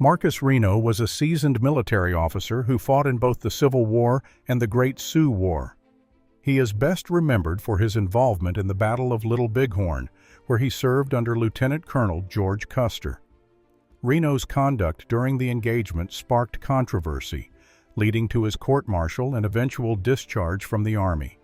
Marcus Reno was a seasoned military officer who fought in both the Civil War and the Great Sioux War. He is best remembered for his involvement in the Battle of Little Bighorn, where he served under Lieutenant Colonel George Custer. Reno's conduct during the engagement sparked controversy, leading to his court-martial and eventual discharge from the Army.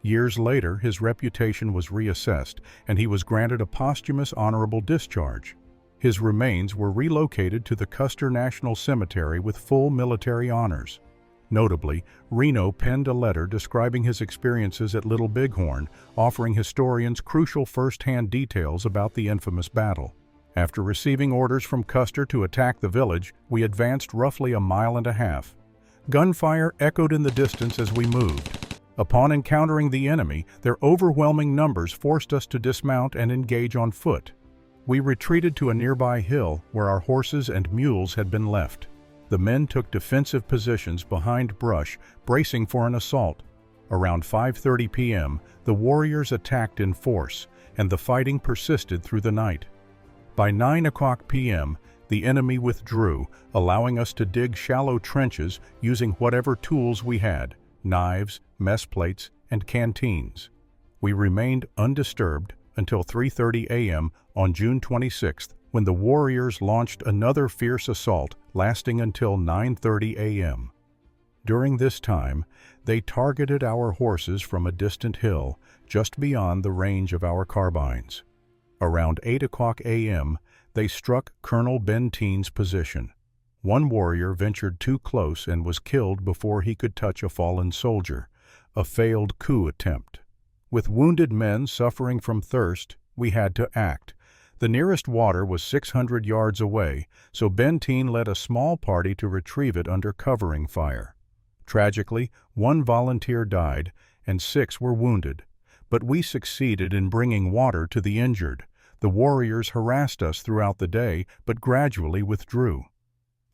Years later, his reputation was reassessed, and he was granted a posthumous honorable discharge. His remains were relocated to the Custer National Cemetery with full military honors. Notably, Reno penned a letter describing his experiences at Little Bighorn, offering historians crucial first-hand details about the infamous battle. After receiving orders from Custer to attack the village, we advanced roughly a mile and a half. Gunfire echoed in the distance as we moved. Upon encountering the enemy, their overwhelming numbers forced us to dismount and engage on foot. We retreated to a nearby hill where our horses and mules had been left. The men took defensive positions behind brush, bracing for an assault. Around 5:30 p.m., the warriors attacked in force, and the fighting persisted through the night. By 9 o'clock p.m., the enemy withdrew, allowing us to dig shallow trenches using whatever tools we had: knives, mess plates, and canteens. We remained undisturbed until 3:30 a.m. on June 26th, when the warriors launched another fierce assault lasting until 9:30 a.m. During this time, they targeted our horses from a distant hill just beyond the range of our carbines. Around 8 o'clock a.m., they struck Colonel Benteen's position. One warrior ventured too close and was killed before he could touch a fallen soldier, a failed coup attempt. With wounded men suffering from thirst, we had to act. The nearest water was 600 yards away, so Benteen led a small party to retrieve it under covering fire. Tragically, one volunteer died and 6 were wounded, but we succeeded in bringing water to the injured. The warriors harassed us throughout the day, but gradually withdrew.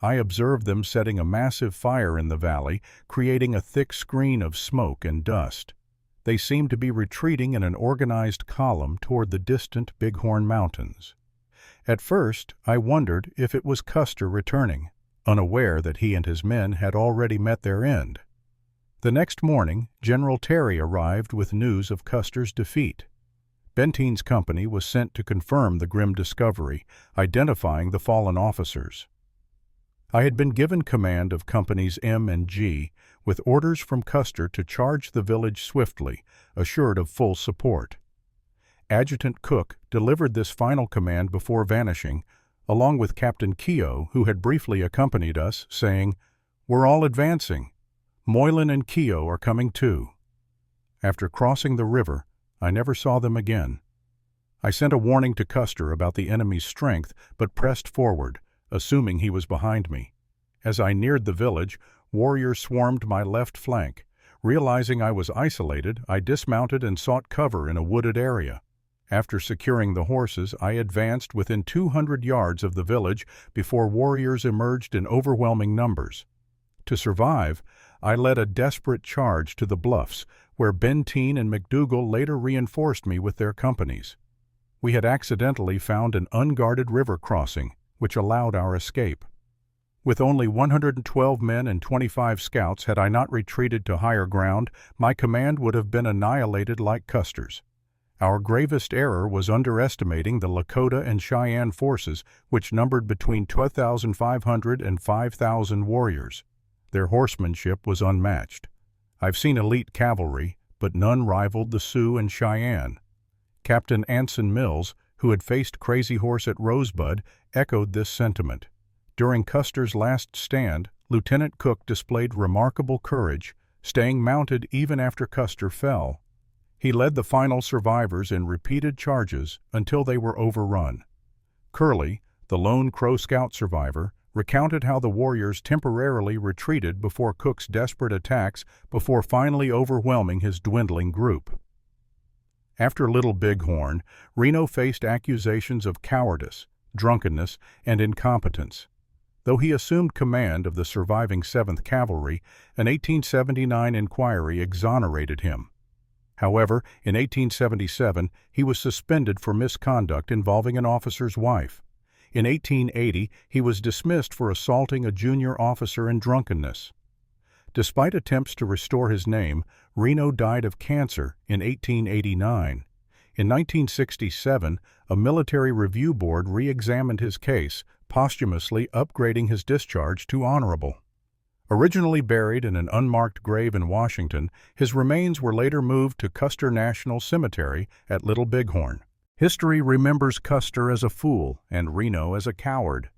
I observed them setting a massive fire in the valley, creating a thick screen of smoke and dust. They seemed to be retreating in an organized column toward the distant Bighorn Mountains. At first, I wondered if it was Custer returning, unaware that he and his men had already met their end. The next morning, General Terry arrived with news of Custer's defeat. Benteen's company was sent to confirm the grim discovery, identifying the fallen officers. I had been given command of Companies M and G, with orders from Custer to charge the village swiftly, assured of full support. Adjutant Cook delivered this final command before vanishing, along with Captain Keogh, who had briefly accompanied us, saying, "We're all advancing. Moylan and Keogh are coming too." After crossing the river, I never saw them again. I sent a warning to Custer about the enemy's strength, but pressed forward, assuming he was behind me. As I neared the village, warriors swarmed my left flank. Realizing I was isolated, I dismounted and sought cover in a wooded area. After securing the horses, I advanced within 200 yards of the village before warriors emerged in overwhelming numbers. To survive, I led a desperate charge to the bluffs, where Benteen and McDougal later reinforced me with their companies. We had accidentally found an unguarded river crossing, which allowed our escape. With only 112 men and 25 scouts, had I not retreated to higher ground, my command would have been annihilated like Custer's. Our gravest error was underestimating the Lakota and Cheyenne forces, which numbered between 12,500 and 5,000 warriors. Their horsemanship was unmatched. I've seen elite cavalry, but none rivaled the Sioux and Cheyenne. Captain Anson Mills, who had faced Crazy Horse at Rosebud, echoed this sentiment. During Custer's last stand, Lieutenant Cook displayed remarkable courage, staying mounted even after Custer fell. He led the final survivors in repeated charges until they were overrun. Curley, the lone Crow Scout survivor, recounted how the warriors temporarily retreated before Cook's desperate attacks before finally overwhelming his dwindling group. After Little Bighorn, Reno faced accusations of cowardice, drunkenness, and incompetence. Though he assumed command of the surviving 7th Cavalry, an 1879 inquiry exonerated him. However, in 1877, he was suspended for misconduct involving an officer's wife. In 1880, he was dismissed for assaulting a junior officer and drunkenness. Despite attempts to restore his name, Reno died of cancer in 1889. In 1967, a military review board re-examined his case, posthumously upgrading his discharge to honorable. Originally buried in an unmarked grave in Washington, his remains were later moved to Custer National Cemetery at Little Bighorn. History remembers Custer as a fool and Reno as a coward.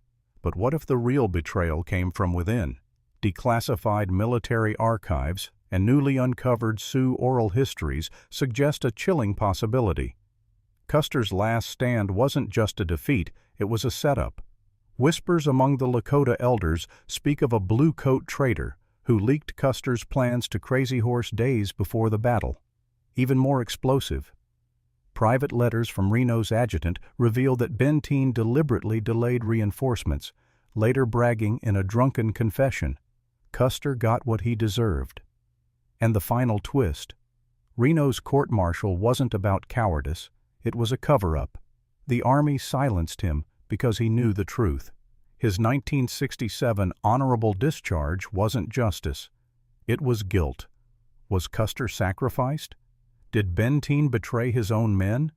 But what if the real betrayal came from within? Declassified military archives and newly uncovered Sioux oral histories suggest a chilling possibility. Custer's last stand wasn't just a defeat, it was a setup. Whispers among the Lakota elders speak of a blue-coat traitor who leaked Custer's plans to Crazy Horse days before the battle. Even more explosive, private letters from Reno's adjutant reveal that Benteen deliberately delayed reinforcements, later bragging in a drunken confession, Custer got what he deserved. And the final twist, Reno's court-martial wasn't about cowardice, it was a cover-up. The Army silenced him because he knew the truth. His 1967 honorable discharge wasn't justice. It was guilt. Was Custer sacrificed? Did Benteen betray his own men?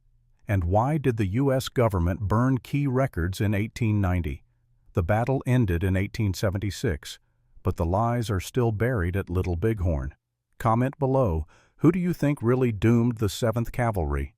And why did the U.S. government burn key records in 1890? The battle ended in 1876, but the lies are still buried at Little Bighorn. Comment below, who do you think really doomed the 7th Cavalry?